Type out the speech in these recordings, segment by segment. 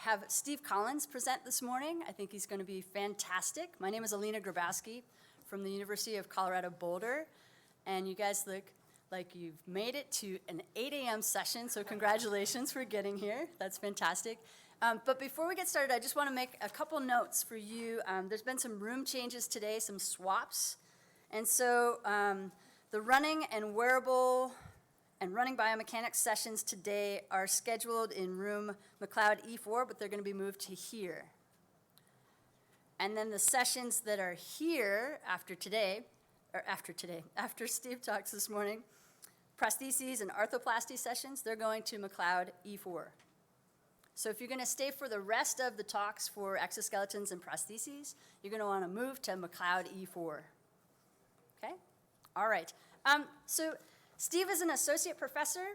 have Steve Collins present this morning. I think he's going to be fantastic. My name is Alina Grabowski from the University of Colorado Boulder, and you guys look like you've made it to an 8 a.m. session, so congratulations for getting here. That's fantastic. But before we get started, I just want to make a couple notes for you. There's been some room changes today, some swaps, and so the running and wearable and running biomechanics sessions today are scheduled in room McLeod E4, but they're going to be moved to here. And then the sessions that are here after Steve talks this morning, prostheses and arthroplasty sessions, they're going to McLeod E4. So if you're going to stay for the rest of the talks for exoskeletons and prostheses, you're going to want to move to McLeod E4. Okay? All right. So Steve is an associate professor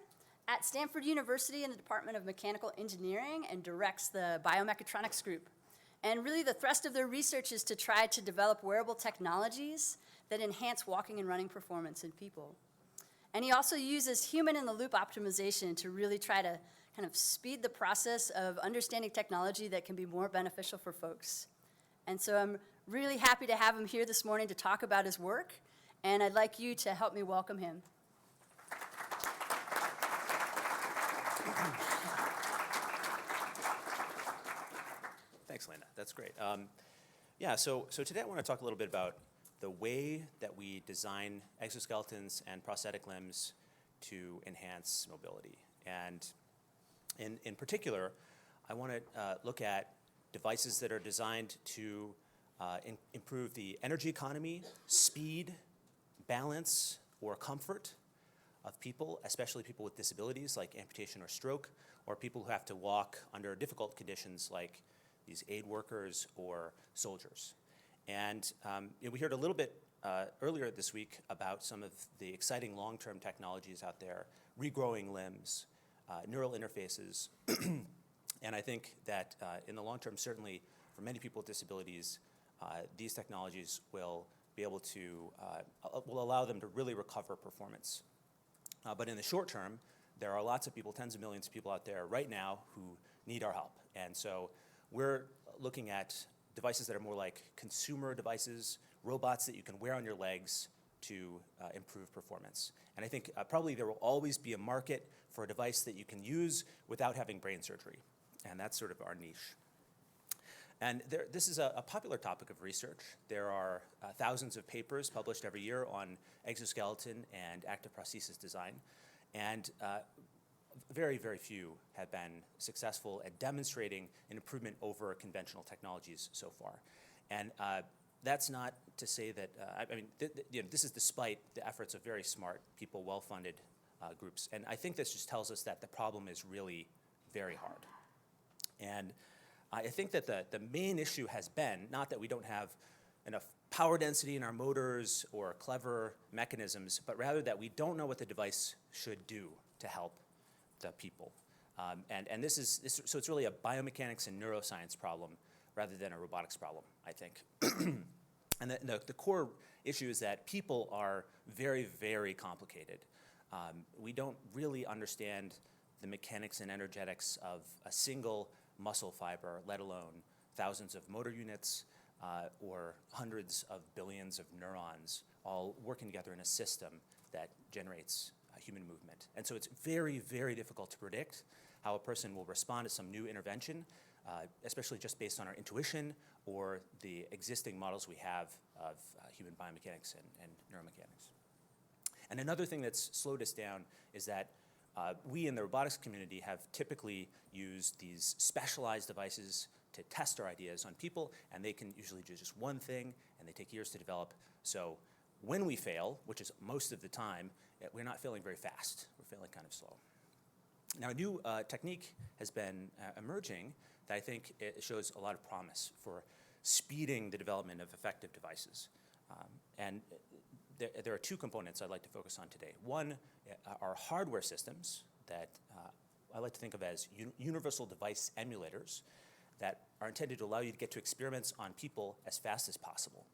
at Stanford University in the Department of Mechanical Engineering and directs the biomechatronics group. And really the thrust of their research is to try to develop wearable technologies that enhance walking and running performance in people. And he also uses human-in-the-loop optimization to really try to kind of speed the process of understanding technology that can be more beneficial for folks. And so I'm really happy to have him here this morning to talk about his work, and I'd like you to help me welcome him. Thanks, Lena. That's great. So today I want to talk a little bit about the way that we design exoskeletons and prosthetic limbs to enhance mobility. And in particular, I want to look at devices that are designed to improve the energy economy, speed, balance, or comfort of people, especially people with disabilities like amputation or stroke, or people who have to walk under difficult conditions like these aid workers or soldiers. And we heard a little bit earlier this week about some of the exciting long-term technologies out there, regrowing limbs, neural interfaces. And I think that in the long term, certainly for many people with disabilities, these technologies will be able to, will allow them to really recover performance. But in the short term, there are lots of people, tens of millions of people out there right now who need our help. And so we're looking at devices that are more like consumer devices, robots that you can wear on your legs to improve performance. And I think probably there will always be a market for a device that you can use without having brain surgery. And that's sort of our niche. And this is a popular topic of research. There are thousands of papers published every year on exoskeleton and active prosthesis design. And very, very few have been successful at demonstrating an improvement over conventional technologies so far. And that's not to say that, this is despite the efforts of very smart people, well-funded groups. And I think this just tells us that the problem is really very hard. And I think that the main issue has been not that we don't have enough power density in our motors or clever mechanisms, but rather that we don't know what the device should do to help the people. And so it's really a biomechanics and neuroscience problem rather than a robotics problem, I think. And the core issue is that people are very, very complicated. We don't really understand the mechanics and energetics of a single muscle fiber, let alone thousands of motor units or hundreds of billions of neurons all working together in a system that generates human movement. And so it's very, very difficult to predict how a person will respond to some new intervention, especially just based on our intuition or the existing models we have of human biomechanics and neuromechanics. And another thing that's slowed us down is that we in the robotics community have typically used these specialized devices to test our ideas on people, and they can usually do just one thing, and they take years to develop. So when we fail, which is most of the time, we're not failing very fast. We're failing kind of slow. Now, a new technique has been emerging that I think it shows a lot of promise for speeding the development of effective devices. And there are two components I'd like to focus on today. One are hardware systems that I like to think of as universal device emulators that are intended to allow you to get to experiments on people as fast as possible.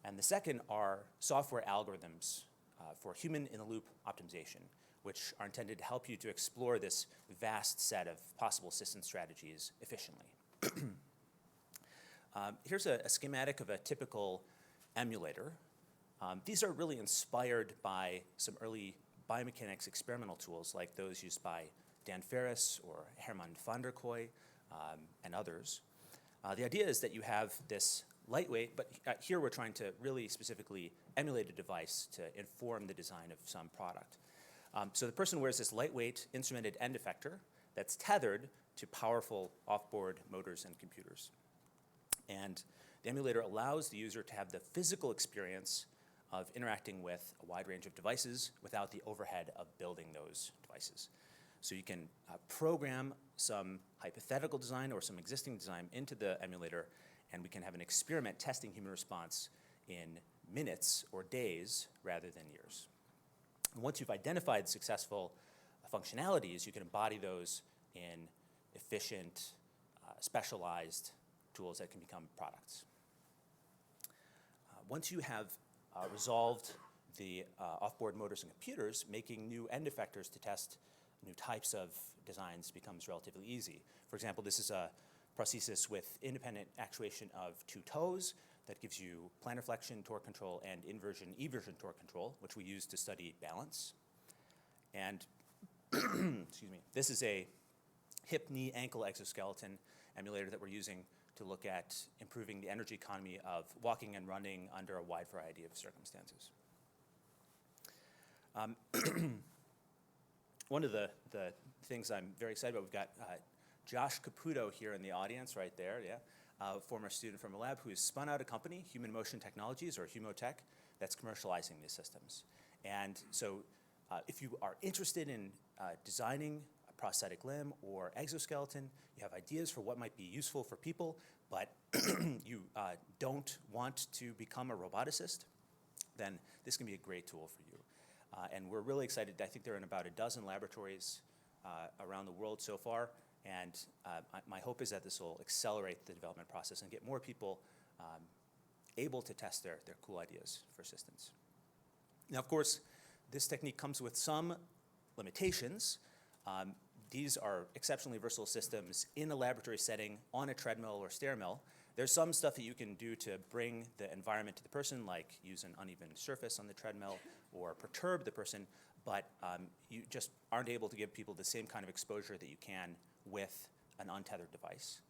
And the second are software algorithms for human-in-the-loop optimization, which are intended to help you to explore this vast set of possible assistance strategies efficiently. Here's a schematic of a typical emulator. These are really inspired by some early biomechanics experimental tools like those used by Dan Ferris or Herman van der Kooi and others. The idea is that you have this lightweight, but here we're trying to really specifically emulate a device to inform the design of some product. So the person wears this lightweight instrumented end effector that's tethered to powerful off-board motors and computers. And the emulator allows the user to have the physical experience of interacting with a wide range of devices without the overhead of building those devices. So you can program some hypothetical design or some existing design into the emulator, and we can have an experiment testing human response in minutes or days rather than years. And once you've identified successful functionalities, you can embody those in efficient, specialized tools that can become products. Once you have resolved the off-board motors and computers, making new end effectors to test new types of designs becomes relatively easy. For example, this is a prosthesis with independent actuation of two toes that gives you plantar flexion torque control and inversion eversion torque control, which we use to study balance. And excuse me, this is a hip, knee, ankle exoskeleton emulator that we're using to look at improving the energy economy of walking and running under a wide variety of circumstances. One of the things I'm very excited about, we've got Josh Caputo here in the audience right there, a former student from a lab who's spun out a company, Human Motion Technologies, or Humotech, that's commercializing these systems. And so if you are interested in designing a prosthetic limb or exoskeleton, you have ideas for what might be useful for people, but you don't want to become a roboticist, then this can be a great tool for you. And we're really excited. I think they're in about a dozen laboratories around the world so far, and my hope is that this will accelerate the development process and get more people able to test their cool ideas for assistance. Now, of course, this technique comes with some limitations. These are exceptionally versatile systems in a laboratory setting, on a treadmill or stair mill. There's some stuff that you can do to bring the environment to the person, like use an uneven surface on the treadmill or perturb the person, but you just aren't able to give people the same kind of exposure that you can with an untethered device.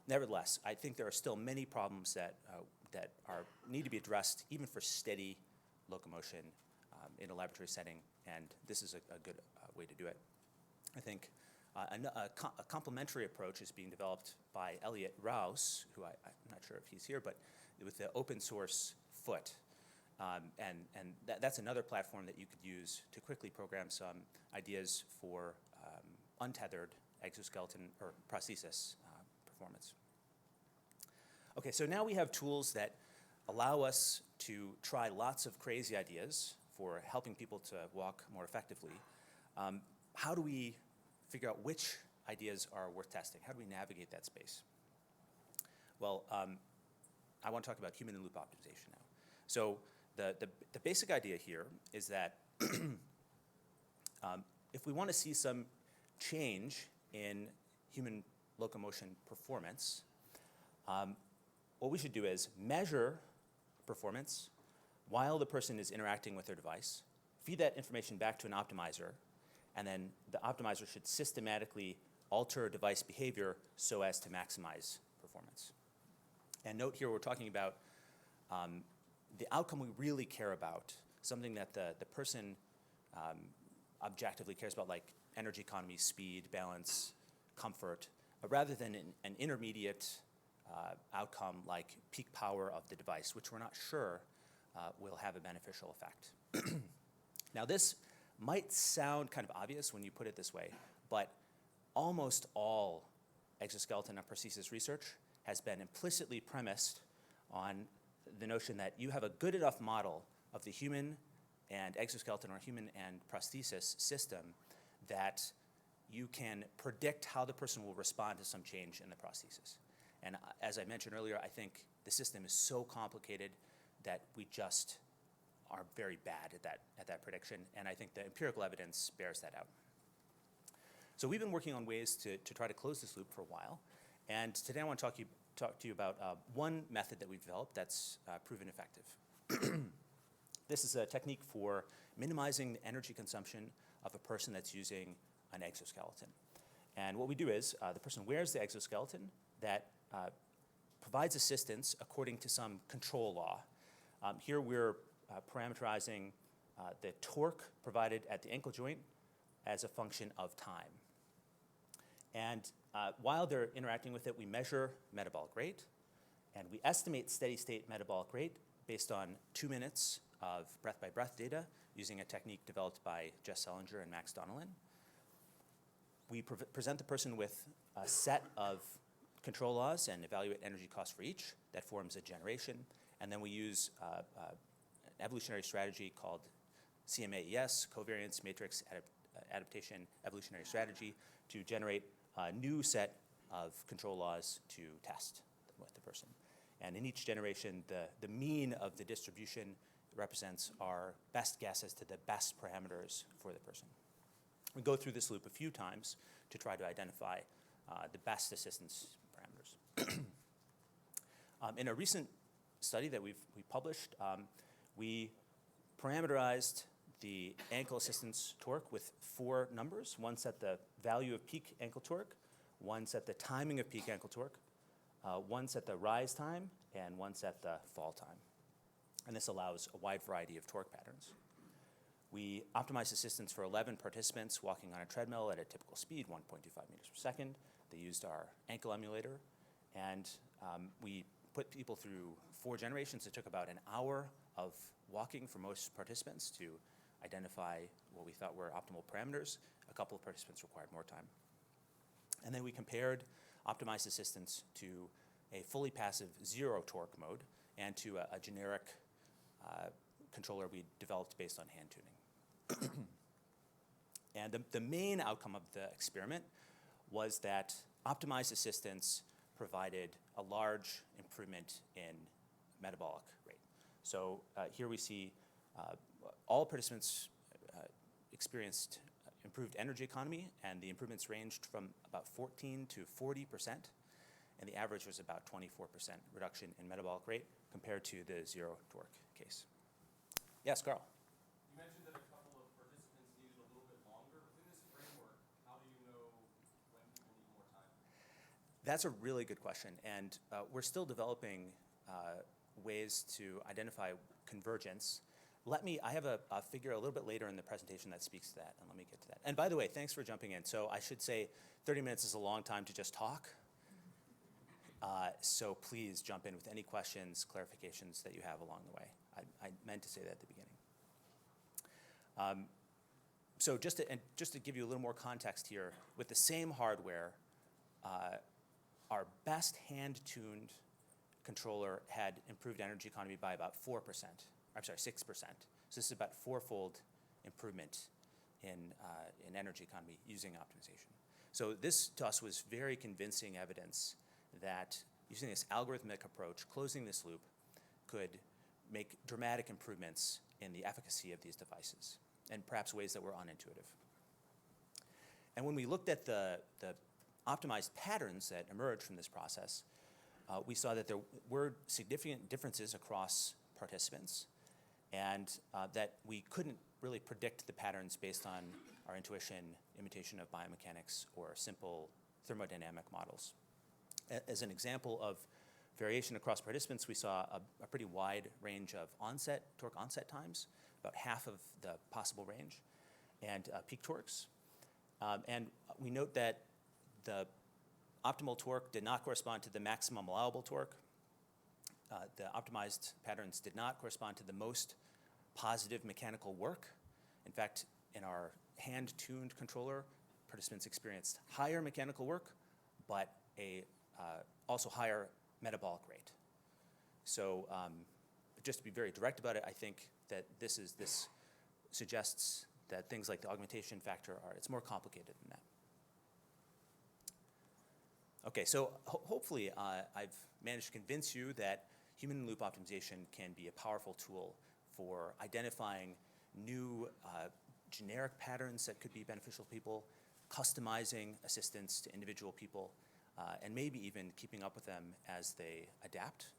Nevertheless, I think there are still many problems that need to be addressed, even for steady locomotion in a laboratory setting, and this is a good way to do it. I think a complementary approach is being developed by Elliot Rouse, who I'm not sure if he's here, but with the open source foot. And that's another platform that you could use to quickly program some ideas for untethered exoskeleton or prosthesis performance. Okay, so now we have tools that allow us to try lots of crazy ideas for helping people to walk more effectively. How do we figure out which ideas are worth testing? How do we navigate that space? Well, I want to talk about human-in-loop optimization now. So the basic idea here is that if we want to see some change in human locomotion performance, what we should do is measure performance while the person is interacting with their device, feed that information back to an optimizer, and then the optimizer should systematically alter device behavior so as to maximize performance. And note here we're talking about the outcome we really care about, something that the person objectively cares about, like energy economy, speed, balance, comfort, rather than an intermediate outcome like peak power of the device, which we're not sure will have a beneficial effect. Now this might sound kind of obvious when you put it this way, but almost all exoskeleton and prosthesis research has been implicitly premised on the notion that you have a good enough model of the human and exoskeleton or human and prosthesis system that you can predict how the person will respond to some change in the prosthesis. And as I mentioned earlier, I think the system is so complicated that we just are very bad at that prediction, and I think the empirical evidence bears that out. So we've been working on ways to try to close this loop for a while, and today I want to talk to you about one method that we've developed that's proven effective. This is a technique for minimizing the energy consumption of a person that's using an exoskeleton. And what we do is the person wears the exoskeleton that provides assistance according to some control law. Here we're parameterizing the torque provided at the ankle joint as a function of time. And while they're interacting with it, we measure metabolic rate, and we estimate steady-state metabolic rate based on 2 minutes of breath-by-breath data using a technique developed by Jess Sellinger and Max Donnellan. We present the person with a set of control laws and evaluate energy costs for each. That forms a generation. And then we use an evolutionary strategy called CMAES, Covariance Matrix Adaptation Evolutionary Strategy, to generate a new set of control laws to test with the person. And in each generation, the mean of the distribution represents our best guess as to the best parameters for the person. We go through this loop a few times to try to identify the best assistance parameters. In a recent study that we published, we parameterized the ankle assistance torque with 4 numbers. One set the value of peak ankle torque, one set the timing of peak ankle torque, one set the rise time, and one set the fall time. And this allows a wide variety of torque patterns. We optimized assistance for 11 participants walking on a treadmill at a typical speed, 1.25 meters per second. They used our ankle emulator, and we put people through 4 generations. It took about an hour of walking for most participants to identify what we thought were optimal parameters. A couple of participants required more time. And then we compared optimized assistance to a fully passive 0 torque mode and to a generic controller we developed based on hand tuning. And the main outcome of the experiment was that optimized assistance provided a large improvement in metabolic rate. So here we see all participants experienced improved energy economy, and the improvements ranged from about 14 to 40%, and the average was about 24% reduction in metabolic rate compared to the 0 torque case. Yes, Carl? You mentioned that a couple of participants needed a little bit longer. Within this framework, how do you know when people need more time? That's a really good question, and we're still developing ways to identify convergence. I have a figure a little bit later in the presentation that speaks to that, and let me get to that. And by the way, thanks for jumping in. So I should say 30 minutes is a long time to just talk. So please jump in with any questions, clarifications that you have along the way. I meant to say that at the beginning. So just to give you a little more context here, with the same hardware, our best hand-tuned controller had improved energy economy by about 4%. I'm sorry, 6%. So this is about 4-fold improvement in energy economy using optimization. So this, to us, was very convincing evidence that using this algorithmic approach, closing this loop, could make dramatic improvements in the efficacy of these devices, and perhaps ways that were unintuitive. And when we looked at the optimized patterns that emerged from this process, we saw that there were significant differences across participants, and that we couldn't really predict the patterns based on our intuition, imitation of biomechanics, or simple thermodynamic models. As an example of variation across participants, we saw a pretty wide range of torque onset times, about half of the possible range, and peak torques. And we note that the optimal torque did not correspond to the maximum allowable torque. The optimized patterns did not correspond to the most positive mechanical work. In fact, in our hand-tuned controller, participants experienced higher mechanical work, but also higher metabolic rate. So just to be very direct about it, I think that this suggests that things like the augmentation factor it's more complicated than that. Okay, so hopefully I've managed to convince you that human-in-loop optimization can be a powerful tool for identifying new generic patterns that could be beneficial to people, customizing assistance to individual people, and maybe even keeping up with them as they adapt.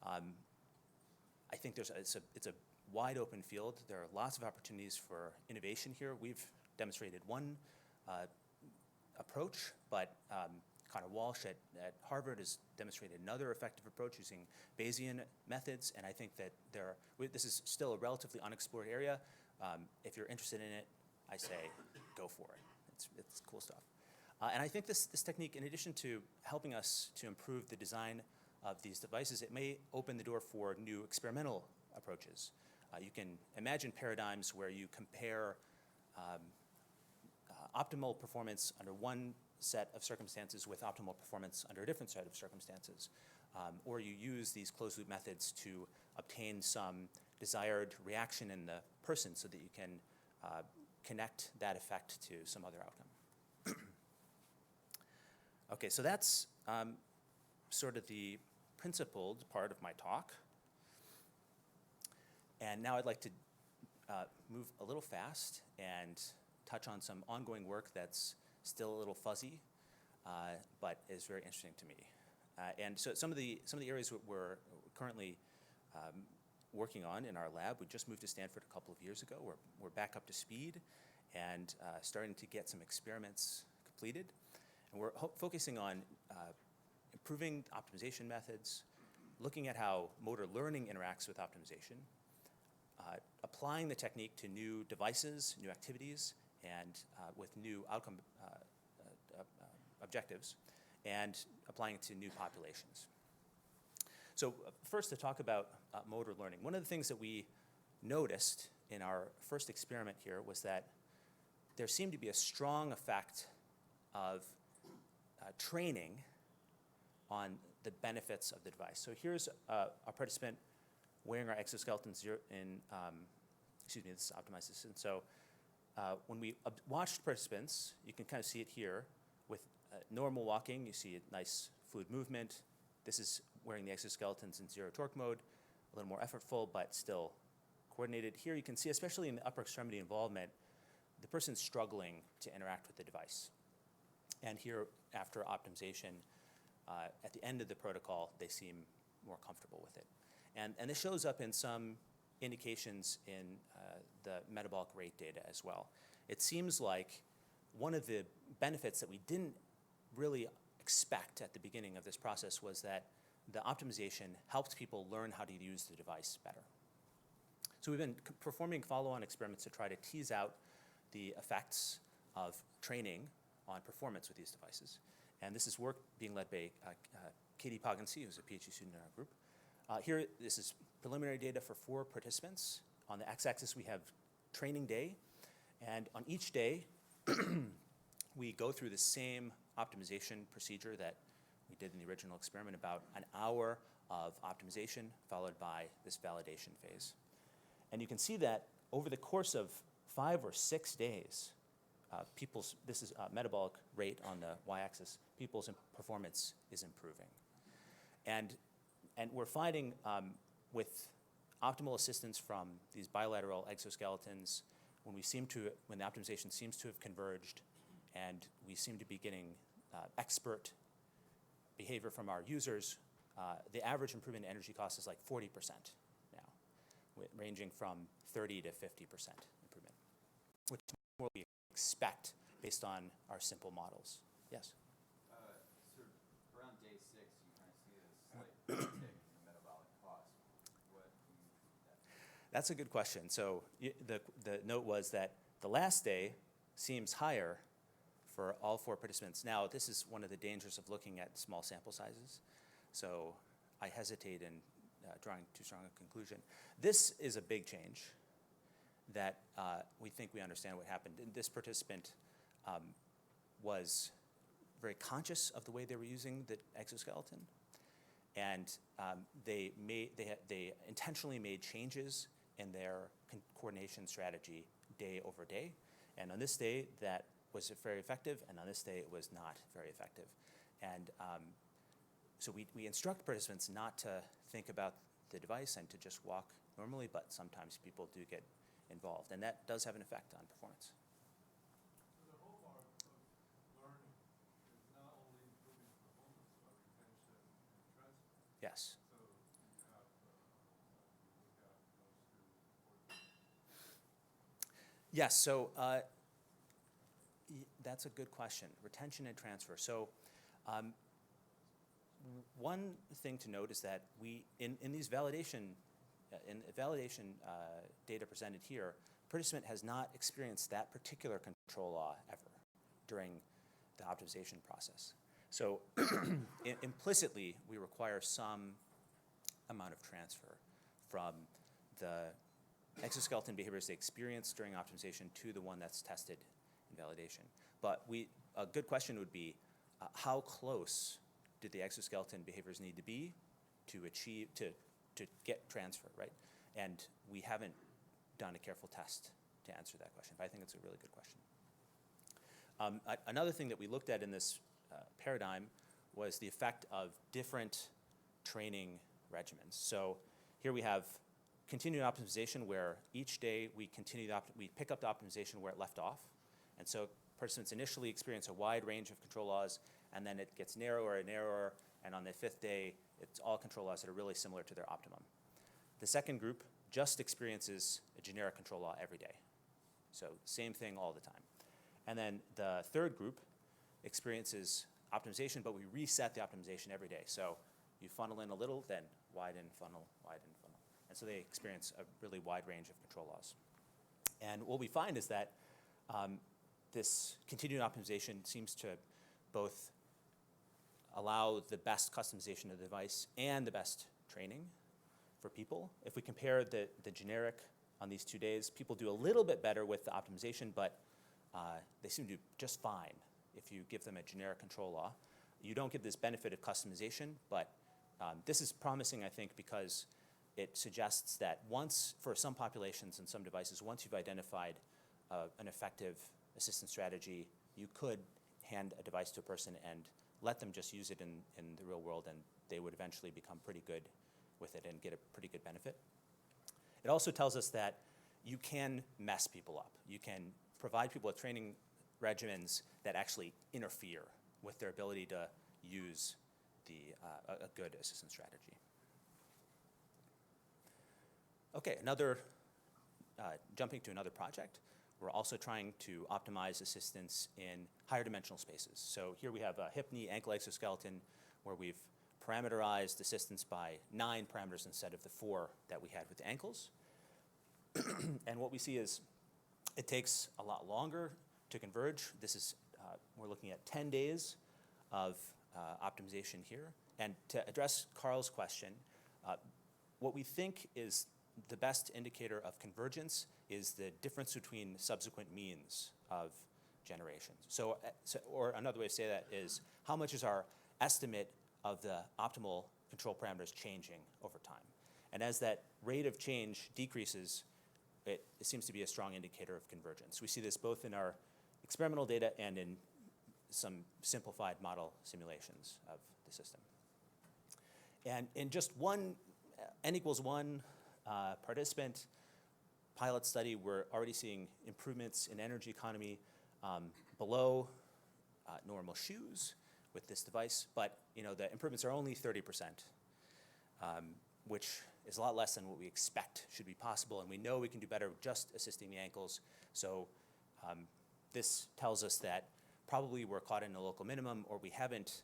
I think it's a wide open field. There are lots of opportunities for innovation here. We've demonstrated one approach, but Connor Walsh at Harvard has demonstrated another effective approach using Bayesian methods, and I think that this is still a relatively unexplored area. If you're interested in it, I say go for it. It's cool stuff. And I think this technique, in addition to helping us to improve the design of these devices, it may open the door for new experimental approaches. You can imagine paradigms where you compare optimal performance under one set of circumstances with optimal performance under a different set of circumstances. Or you use these closed-loop methods to obtain some desired reaction in the person so that you can connect that effect to some other outcome. Okay, so that's sort of the principled part of my talk. And now I'd like to move a little fast and touch on some ongoing work that's still a little fuzzy, but is very interesting to me. And so some of the areas we're currently working on in our lab, we just moved to Stanford a couple of years ago. We're back up to speed and starting to get some experiments completed. And we're focusing on improving optimization methods, looking at how motor learning interacts with optimization, applying the technique to new devices, new activities, and with new outcome objectives, and applying it to new populations. So first, to talk about motor learning. One of the things that we noticed in our first experiment here was that there seemed to be a strong effect of training on the benefits of the device. So here's a participant wearing our exoskeletons this is optimized. And so when we watched participants, you can kind of see it here. With normal walking, you see a nice fluid movement. This is wearing the exoskeletons in zero torque mode, a little more effortful, but still coordinated. Here you can see, especially in the upper extremity involvement, the person's struggling to interact with the device. And here, after optimization, at the end of the protocol, they seem more comfortable with it. And this shows up in some indications in the metabolic rate data as well. It seems like one of the benefits that we didn't really expect at the beginning of this process was that the optimization helped people learn how to use the device better. So we've been performing follow-on experiments to try to tease out the effects of training on performance with these devices. And this is work being led by Katie Poggency, who's a PhD student in our group. Here, this is preliminary data for 4 participants. On the x-axis, we have training day. And on each day, we go through the same optimization procedure that we did in the original experiment, about an hour of optimization followed by this validation phase. And you can see that over the course of 5 or 6 days, this is metabolic rate on the y-axis, people's performance is improving. And we're finding with optimal assistance from these bilateral exoskeletons, when the optimization seems to have converged, and we seem to be getting expert behavior from our users, the average improvement in energy cost is like 40% now, ranging from 30 to 50% improvement, which is what we expect based on our simple models. Yes? Sort of around day 6, you kind of see a slight uptick in metabolic cost. What do you attribute that to? That's a good question. So the note was that the last day seems higher for all 4 participants. Now, this is one of the dangers of looking at small sample sizes. So I hesitate in drawing too strong a conclusion. This is a big change that we think we understand what happened. And this participant was very conscious of the way they were using the exoskeleton, and they intentionally made changes in their coordination strategy day over day. And on this day, that was very effective, and on this day, it was not very effective. And so we instruct participants not to think about the device and to just walk normally, but sometimes people do get involved, and that does have an effect on performance. So the whole part of learning is not only improving performance, but retention and transfer. Yes. So you have, you look at those two. Yes, so that's a good question, retention and transfer. So one thing to note is that in these validation data presented here, participant has not experienced that particular control law ever during the optimization process. So implicitly, we require some amount of transfer from the exoskeleton behaviors they experience during optimization to the one that's tested in validation. But a good question would be, how close do the exoskeleton behaviors need to be to achieve, to get transfer, right? And we haven't done a careful test to answer that question, but I think it's a really good question. Another thing that we looked at in this paradigm was the effect of different training regimens. So here we have continued optimization, where each day we pick up the optimization where it left off. And so participants initially experience a wide range of control laws, and then it gets narrower and narrower, and on the 5th day, it's all control laws that are really similar to their optimum. The second group just experiences a generic control law every day. So same thing all the time. And then the third group experiences optimization, but we reset the optimization every day. So you funnel in a little, then widen, funnel, widen, funnel. And so they experience a really wide range of control laws. And what we find is that this continued optimization seems to both allow the best customization of the device and the best training for people. If we compare the generic on these 2 days, people do a little bit better with the optimization, but they seem to do just fine if you give them a generic control law. You don't get this benefit of customization, but this is promising, I think, because it suggests that once, for some populations and some devices, once you've identified an effective assistance strategy, you could hand a device to a person and let them just use it in the real world, and they would eventually become pretty good with it and get a pretty good benefit. It also tells us that you can mess people up. You can provide people with training regimens that actually interfere with their ability to use a good assistance strategy. Okay, jumping to another project. We're also trying to optimize assistance in higher dimensional spaces. So here we have a hip, knee, ankle exoskeleton where we've parameterized assistance by 9 parameters instead of the 4 that we had with the ankles. And what we see is it takes a lot longer to converge. This is, we're looking at 10 days of optimization here. And to address Carl's question, what we think is the best indicator of convergence is the difference between subsequent means of generations. So, or another way to say that is, how much is our estimate of the optimal control parameters changing over time? And as that rate of change decreases, it seems to be a strong indicator of convergence. We see this both in our experimental data and in some simplified model simulations of the system. And in just one N=1 participant pilot study, we're already seeing improvements in energy economy below normal shoes with this device, but the improvements are only 30%, which is a lot less than what we expect should be possible, and we know we can do better just assisting the ankles. So this tells us that probably we're caught in a local minimum, or we haven't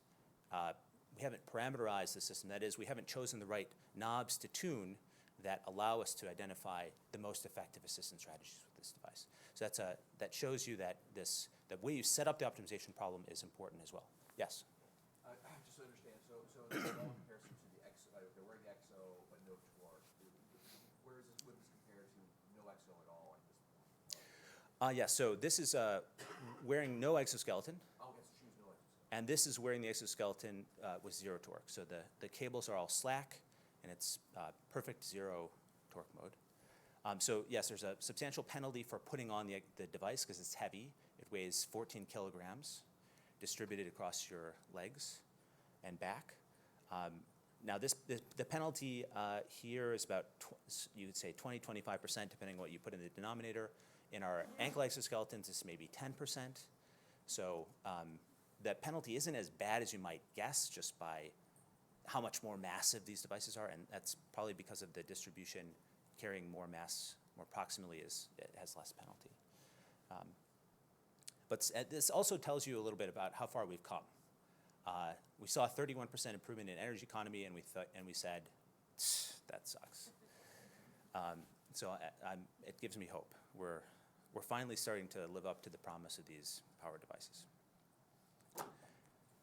parameterized the system. That is, we haven't chosen the right knobs to tune that allow us to identify the most effective assistance strategies with this device. So that shows you that the way you set up the optimization problem is important as well. Yes? Just to understand, so in the small comparison to the exo, they're wearing the exo but no torque. Would this compare to no exo at all at this point? Yes, so this is wearing no exoskeleton. Oh, okay, so choose no exoskeleton. And this is wearing the exoskeleton with 0 torque. So the cables are all slack, and it's perfect 0 torque mode. So yes, there's a substantial penalty for putting on the device because it's heavy. It weighs 14 kilograms distributed across your legs and back. Now, the penalty here is about, you would say 20-25%, depending on what you put in the denominator. In our ankle exoskeletons, it's maybe 10%. So that penalty isn't as bad as you might guess just by how much more massive these devices are, and that's probably because of the distribution. Carrying more mass more proximally it has less penalty. But this also tells you a little bit about how far we've come. We saw a 31% improvement in energy economy, and we said, that sucks. So it gives me hope. We're finally starting to live up to the promise of these power devices.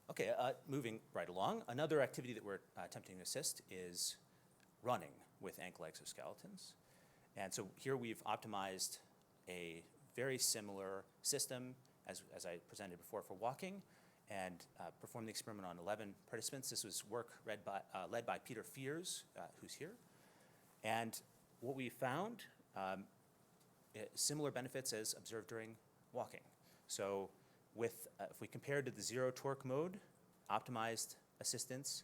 Okay, moving right along, another activity that we're attempting to assist is running with ankle exoskeletons. And so here we've optimized a very similar system as I presented before for walking, and performed the experiment on 11 participants. This was work led by Peter Fears, who's here. And what we found, similar benefits as observed during walking. So if we compare to the zero torque mode, optimized assistance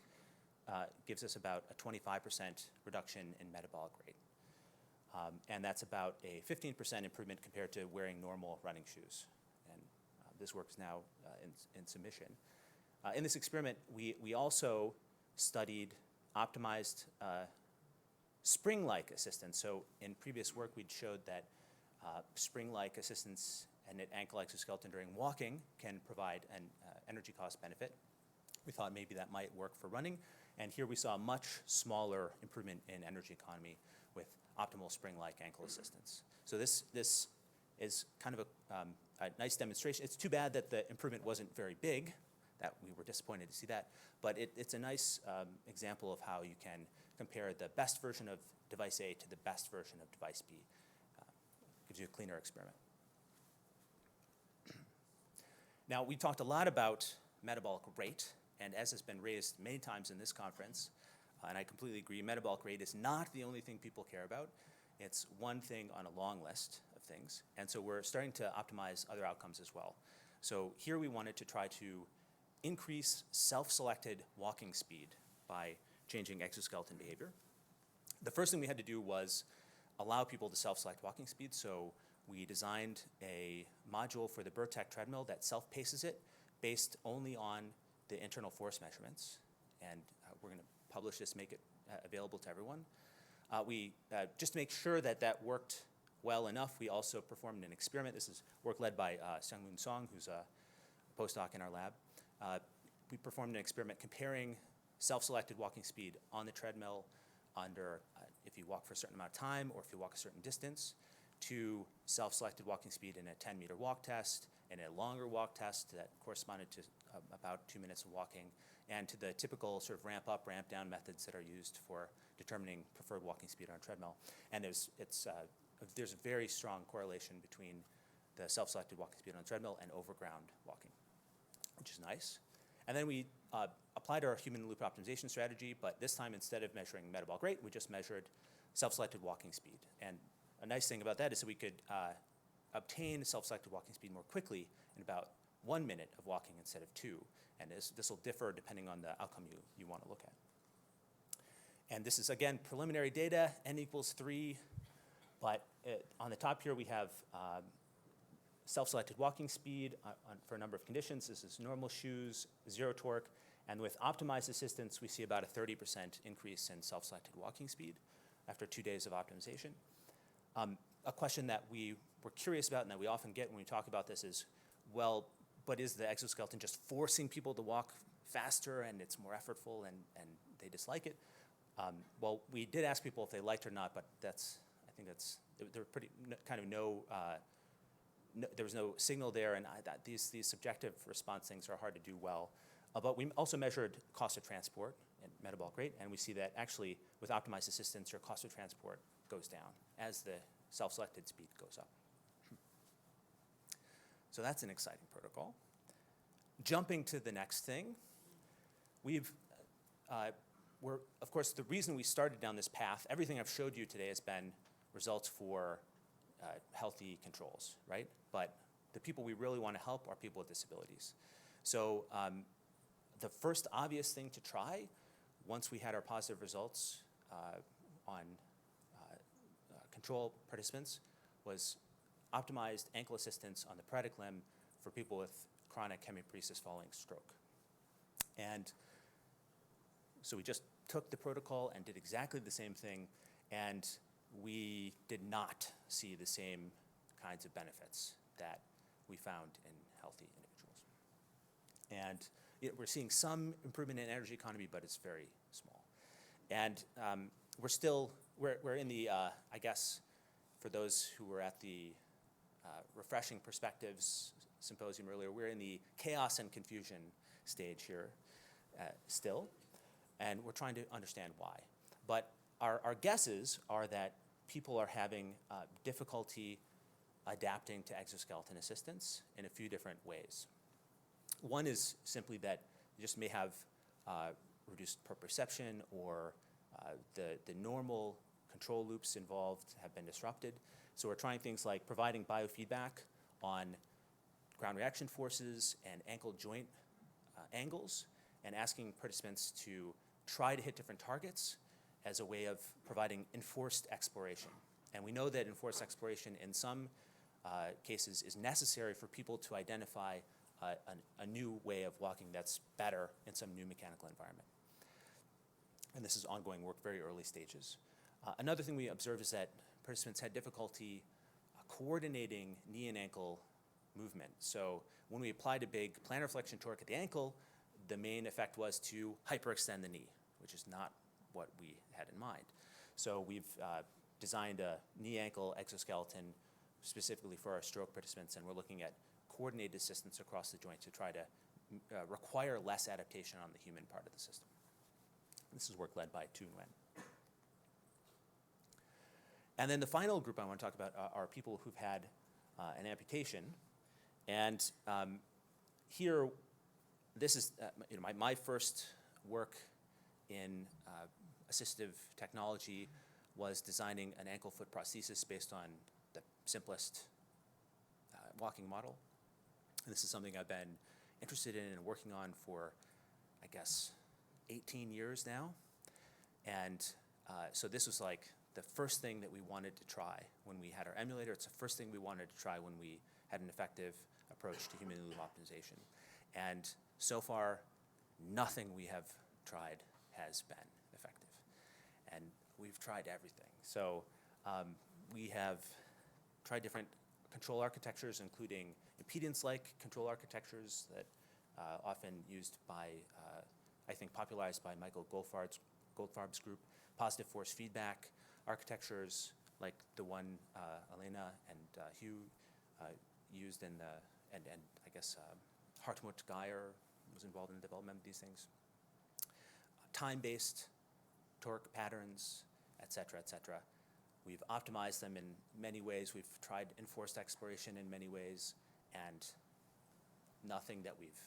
gives us about a 25% reduction in metabolic rate. And that's about a 15% improvement compared to wearing normal running shoes. And this work is now in submission. In this experiment, we also studied optimized spring-like assistance. So in previous work, we'd showed that spring-like assistance and an ankle exoskeleton during walking can provide an energy cost benefit. We thought maybe that might work for running. And here we saw a much smaller improvement in energy economy with optimal spring-like ankle assistance. So this is kind of a nice demonstration. It's too bad that the improvement wasn't very big. That we were disappointed to see that. But it's a nice example of how you can compare the best version of device A to the best version of device B. Gives you a cleaner experiment. Now, we talked a lot about metabolic rate, and as has been raised many times in this conference, and I completely agree, metabolic rate is not the only thing people care about. It's one thing on a long list of things, and so we're starting to optimize other outcomes as well. So here we wanted to try to increase self-selected walking speed by changing exoskeleton behavior. The first thing we had to do was allow people to self-select walking speed, so we designed a module for the Burtec treadmill that self-paces it based only on the internal force measurements, and we're going to publish this, make it available to everyone. Just to make sure that that worked well enough, we also performed an experiment. This is work led by Seung-Moon Song, who's a postdoc in our lab. We performed an experiment comparing self-selected walking speed on the treadmill under if you walk for a certain amount of time or if you walk a certain distance, to self-selected walking speed in a 10-meter walk test and a longer walk test that corresponded to about 2 minutes of walking, and to the typical sort of ramp up, ramp down methods that are used for determining preferred walking speed on a treadmill. And there's a very strong correlation between the self-selected walking speed on a treadmill and overground walking, which is nice. And then we applied our human loop optimization strategy, but this time instead of measuring metabolic rate, we just measured self-selected walking speed. And a nice thing about that is that we could obtain self-selected walking speed more quickly in about 1 minute of walking instead of 2. And this will differ depending on the outcome you want to look at. And this is, again, preliminary data, n equals 3. But on the top here, we have self-selected walking speed for a number of conditions. This is normal shoes, zero torque. And with optimized assistance, we see about a 30% increase in self-selected walking speed after 2 days of optimization. A question that we were curious about and that we often get when we talk about this is, well, but is the exoskeleton just forcing people to walk faster and it's more effortful and they dislike it? Well, we did ask people if they liked it or not, but there were pretty kind of there was no signal there, and these subjective response things are hard to do well. But we also measured cost of transport and metabolic rate, and we see that actually with optimized assistance, your cost of transport goes down as the self-selected speed goes up. So that's an exciting protocol. Jumping to the next thing, of course, the reason we started down this path, everything I've showed you today has been results for healthy controls, right? But the people we really want to help are people with disabilities. So the first obvious thing to try once we had our positive results on control participants, was optimized ankle assistance on the paretic limb for people with chronic hemiparesis following stroke. And so we just took the protocol and did exactly the same thing, and we did not see the same kinds of benefits that we found in healthy individuals. And we're seeing some improvement in energy economy, but it's very small. And we're in the, I guess, for those who were at the Refreshing Perspectives Symposium earlier, we're in the chaos and confusion stage here still, and we're trying to understand why. But our guesses are that people are having difficulty adapting to exoskeleton assistance in a few different ways. One is simply that you just may have reduced proprioception, or the normal control loops involved have been disrupted. So we're trying things like providing biofeedback on ground reaction forces and ankle joint angles, and asking participants to try to hit different targets as a way of providing enforced exploration. And we know that enforced exploration in some cases is necessary for people to identify a new way of walking that's better in some new mechanical environment. And this is ongoing work, very early stages. Another thing we observed is that participants had difficulty coordinating knee and ankle movement. So when we applied a big plantar flexion torque at the ankle, the main effect was to hyperextend the knee, which is not what we had in mind. So we've designed a knee-ankle exoskeleton specifically for our stroke participants, and we're looking at coordinated assistance across the joint to try to require less adaptation on the human part of the system. This is work led by Tu Nguyen. And then the final group I want to talk about are people who've had an amputation. And here, this is my first work in assistive technology was designing an ankle-foot prosthesis based on the simplest walking model. And this is something I've been interested in and working on for, I guess, 18 years now. And so this was like the first thing that we wanted to try when we had our emulator. It's the first thing we wanted to try when we had an effective approach to human loop optimization. And so far, nothing we have tried has been effective. And we've tried everything. So we have tried different control architectures, including impedance-like control architectures that often used by, I think, popularized by Michael Goldfarb's group, positive force feedback architectures like the one Elena and Hugh used in the, and I guess Hartmut Geyer was involved in the development of these things. Time-based torque patterns, et cetera, et cetera. We've optimized them in many ways. We've tried enforced exploration in many ways, and nothing that we've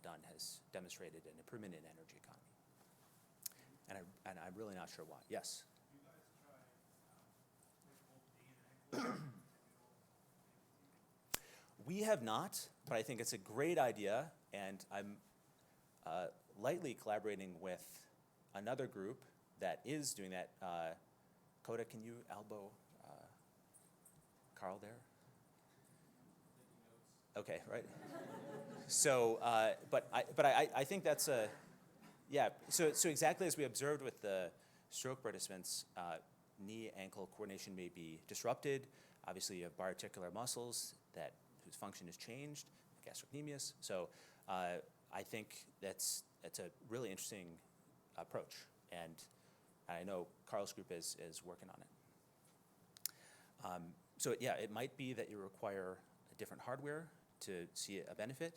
done has demonstrated an improvement in energy economy. And I'm really not sure why. Yes? You guys try both knee and ankle? We have not, but I think it's a great idea, and I'm lightly collaborating with another group that is doing that. Coda, can you elbow Carl there? Okay, right. So, but I think that's a, yeah. So exactly as we observed with the stroke participants, knee-ankle coordination may be disrupted. Obviously, you have biarticular muscles whose function is changed, gastrocnemius. So I think that's a really interesting approach, and I know Carl's group is working on it. So yeah, it might be that you require a different hardware to see a benefit.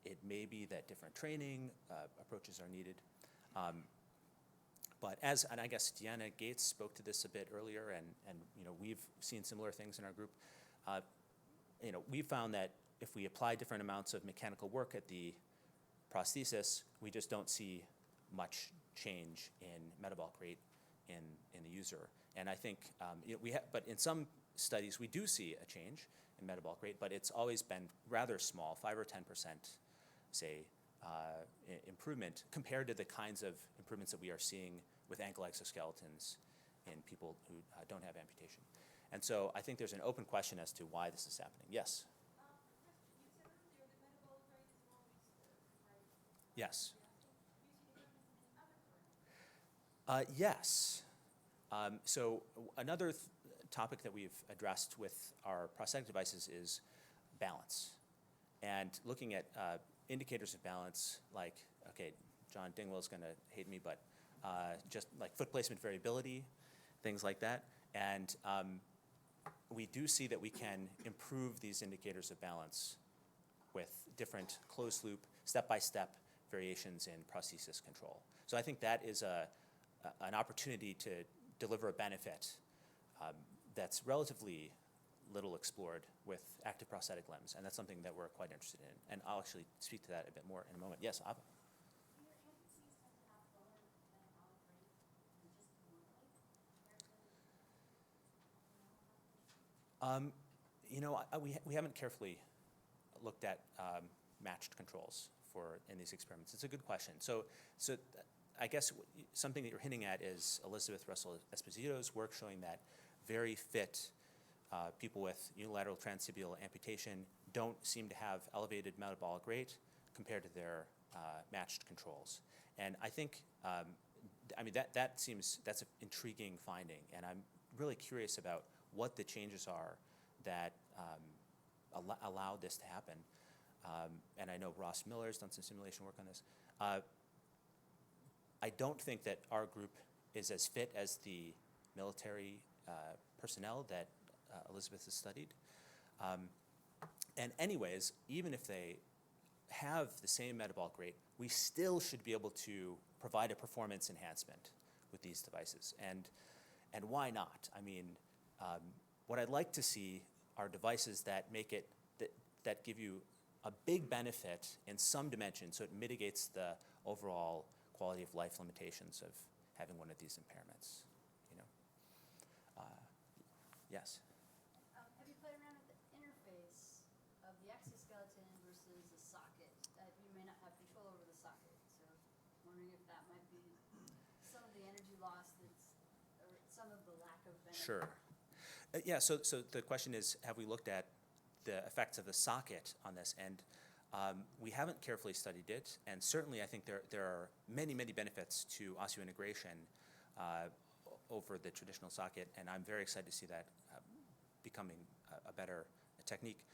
It may be that different training approaches are needed. But and I guess Deanna Gates spoke to this a bit earlier, and we've seen similar things in our group. We found that if we apply different amounts of mechanical work at the prosthesis, we just don't see much change in metabolic rate in the user. And I think but in some studies we do see a change in metabolic rate, but it's always been rather small, 5 or 10%, say, improvement compared to the kinds of improvements that we are seeing with ankle exoskeletons in people who don't have amputation. And so I think there's an open question as to why this is happening. Yes? Yes. Yes. So another topic that we've addressed with our prosthetic devices is balance. And looking at indicators of balance, like, okay, John Dingwell's going to hate me, but just like foot placement variability, things like that. And we do see that we can improve these indicators of balance with different closed-loop, step-by-step variations in prosthesis control. So I think that is an opportunity to deliver a benefit that's relatively little explored with active prosthetic limbs, and that's something that we're quite interested in. And I'll actually speak to that a bit more in a moment. Yes, Ava? You know, we haven't carefully looked at matched controls in these experiments. It's a good question. So I guess something that you're hinting at is Elizabeth Russell Esposito's work showing that very fit people with unilateral transtibial amputation don't seem to have elevated metabolic rate compared to their matched controls. And I think, that's an intriguing finding, and I'm really curious about what the changes are that allow this to happen. And I know Ross Miller's done some simulation work on this. I don't think that our group is as fit as the military personnel that Elizabeth has studied. And anyways, even if they have the same metabolic rate, we still should be able to provide a performance enhancement with these devices. And why not? I mean, what I'd like to see are devices that make it, that give you a big benefit in some dimension, so it mitigates the overall quality of life limitations of having one of these impairments, you know. Yes? Have you played around with the interface of the exoskeleton versus the socket? You may not have control over the socket, so wondering if that might be some of the energy loss or some of the lack of benefit. Sure. Yeah, so the question is, have we looked at the effects of the socket on this? And we haven't carefully studied it, and certainly I think there are many, many benefits to osseointegration over the traditional socket, and I'm very excited to see that becoming a better technique.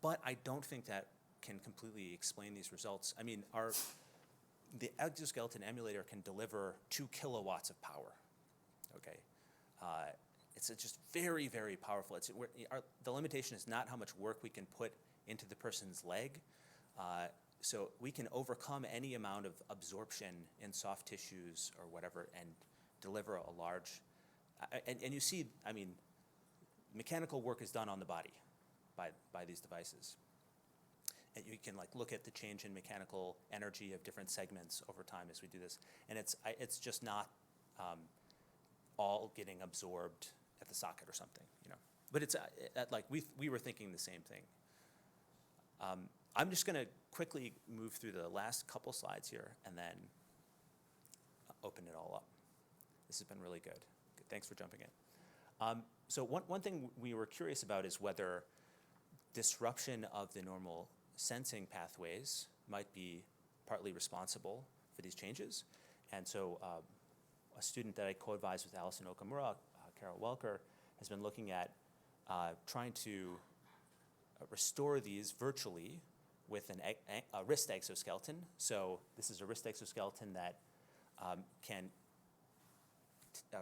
But I don't think that can completely explain these results. I mean, the exoskeleton emulator can deliver 2 kilowatts of power, okay? It's just very, very powerful. The limitation is not how much work we can put into the person's leg. So we can overcome any amount of absorption in soft tissues or whatever and deliver a large, and you see, I mean, mechanical work is done on the body by these devices. And you can look at the change in mechanical energy of different segments over time as we do this. And it's just not all getting absorbed at the socket or something, you know. But it's we were thinking the same thing. I'm just going to quickly move through the last couple slides here and then open it all up. This has been really good. Thanks for jumping in. So one thing we were curious about is whether disruption of the normal sensing pathways might be partly responsible for these changes. And so a student that I co-advised with Allison Okamura, Carol Welker, has been looking at trying to restore these virtually with a wrist exoskeleton. So this is a wrist exoskeleton that can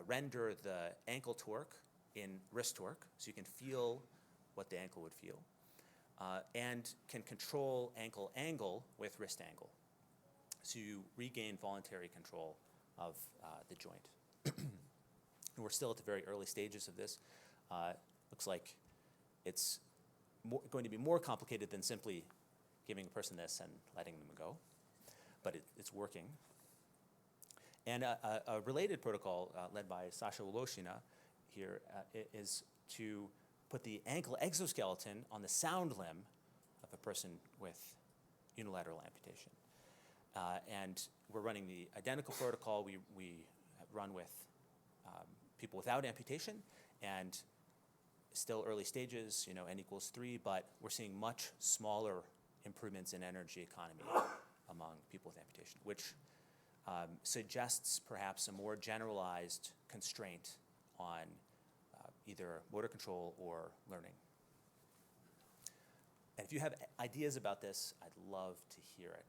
render the ankle torque in wrist torque, so you can feel what the ankle would feel, and can control ankle angle with wrist angle, so you regain voluntary control of the joint. And we're still at the very early stages of this. Looks like it's going to be more complicated than simply giving a person this and letting them go, but it's working. And a related protocol led by Sasha Woloshina here is to put the ankle exoskeleton on the sound limb of a person with unilateral amputation. And we're running the identical protocol we run with people without amputation, and still early stages, N equals 3, but we're seeing much smaller improvements in energy economy among people with amputation, which suggests perhaps a more generalized constraint on either motor control or learning. And if you have ideas about this, I'd love to hear it.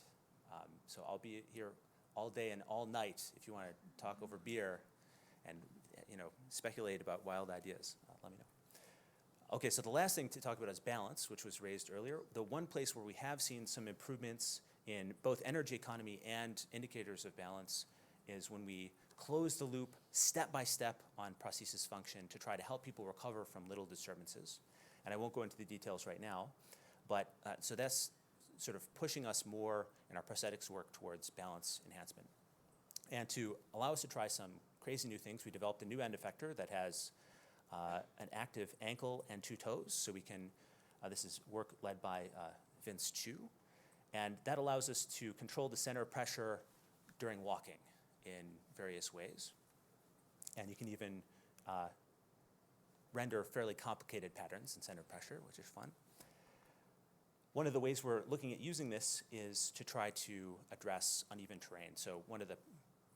So I'll be here all day and all night if you want to talk over beer and speculate about wild ideas. Let me know. Okay, so the last thing to talk about is balance, which was raised earlier. The one place where we have seen some improvements in both energy economy and indicators of balance is when we close the loop step by step on prosthesis function to try to help people recover from little disturbances. And I won't go into the details right now, but so that's sort of pushing us more in our prosthetics work towards balance enhancement. And to allow us to try some crazy new things, we developed a new end effector that has an active ankle and 2 toes. So we can, this is work led by Vince Chu, and that allows us to control the center of pressure during walking in various ways. And you can even render fairly complicated patterns in center of pressure, which is fun. One of the ways we're looking at using this is to try to address uneven terrain. So one of the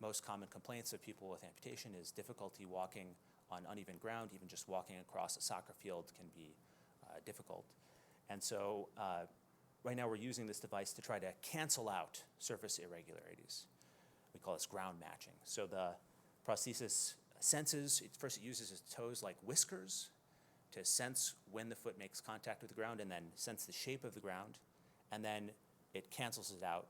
most common complaints of people with amputation is difficulty walking on uneven ground. Even just walking across a soccer field can be difficult. And so right now we're using this device to try to cancel out surface irregularities. We call this ground matching. So the prosthesis senses, first it uses its toes like whiskers to sense when the foot makes contact with the ground and then sense the shape of the ground. And then it cancels it out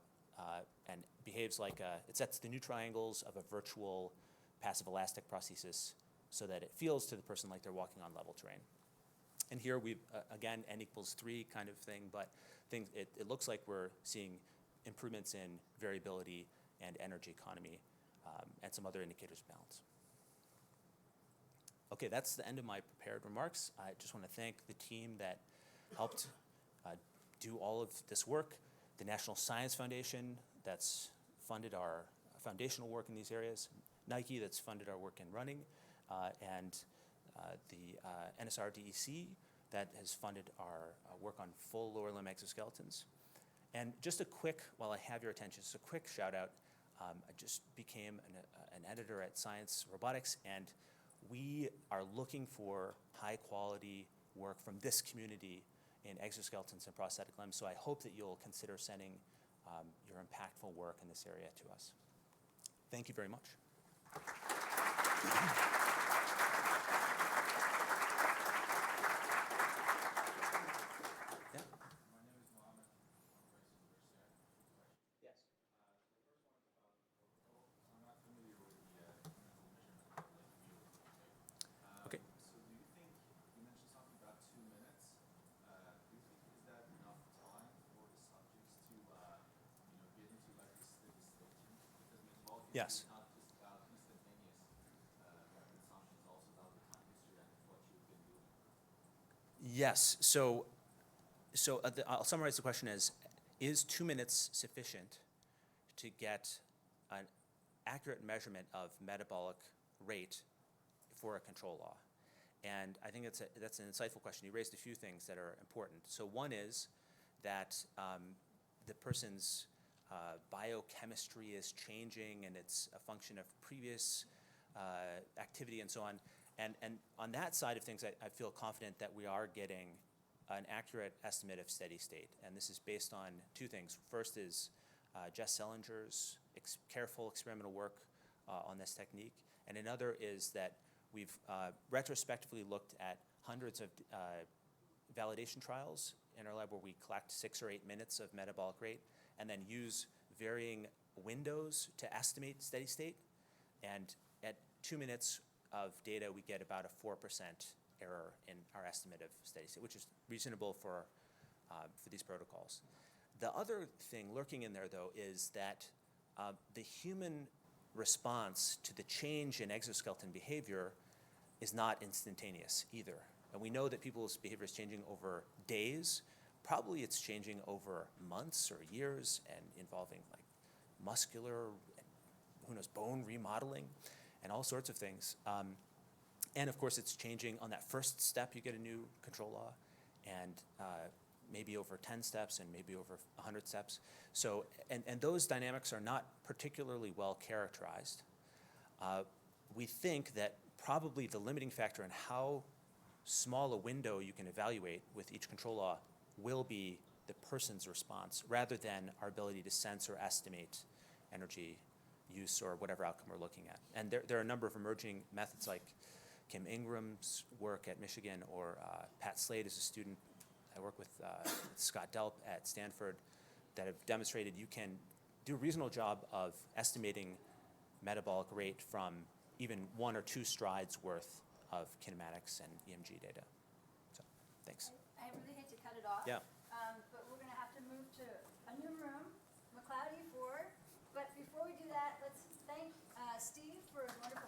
and behaves like it sets the new triangles of a virtual passive elastic prosthesis so that it feels to the person like they're walking on level terrain. And here we've, again, N equals 3 kind of thing, but it looks like we're seeing improvements in variability and energy economy and some other indicators of balance. Okay, that's the end of my prepared remarks. I just want to thank the team that helped do all of this work, the National Science Foundation that's funded our foundational work in these areas, Nike that's funded our work in running, and the NSR DEC that has funded our work on full lower limb exoskeletons. And just a quick, while I have your attention, just a quick shout out. I just became an editor at Science Robotics, and we are looking for high quality work from this community in exoskeletons and prosthetic limbs. So I hope that you'll consider sending your impactful work in this area to us. Thank you very much. Yes. Not just about instantaneous consumption, it's also about the time history and what you've been doing. Yes. So I'll summarize the question as, is 2 minutes sufficient to get an accurate measurement of metabolic rate for a control law? And I think that's an insightful question. You raised a few things that are important. So one is that the person's biochemistry is changing, and it's a function of previous activity and so on. And on that side of things, I feel confident that we are getting an accurate estimate of steady state. And this is based on 2 things. First is Jess Selinger's careful experimental work on this technique. And another is that we've retrospectively looked at hundreds of validation trials in our lab where we collect 6 or 8 minutes of metabolic rate and then use varying windows to estimate steady state. And at 2 minutes of data, we get about a 4% error in our estimate of steady state, which is reasonable for these protocols. The other thing lurking in there, though, is that the human response to the change in exoskeleton behavior is not instantaneous either. And we know that people's behavior is changing over days. Probably it's changing over months or years and involving like muscular, who knows, bone remodeling, and all sorts of things. And of course, it's changing on that first step. You get a new control law, and maybe over 10 steps and maybe over 100 steps. So, and those dynamics are not particularly well characterized. We think that probably the limiting factor in how small a window you can evaluate with each control law will be the person's response, rather than our ability to sense or estimate energy use or whatever outcome we're looking at. And there are a number of emerging methods, like Kim Ingram's work at Michigan, or Pat Slade is a student I work with, Scott Delp at Stanford, that have demonstrated you can do a reasonable job of estimating metabolic rate from even 1 or 2 strides worth of kinematics and EMG data. So, thanks. I really hate to cut it off. Yeah. But we're gonna have to move to a new room, McLeod E4. But before we do that, let's thank Steve for his wonderful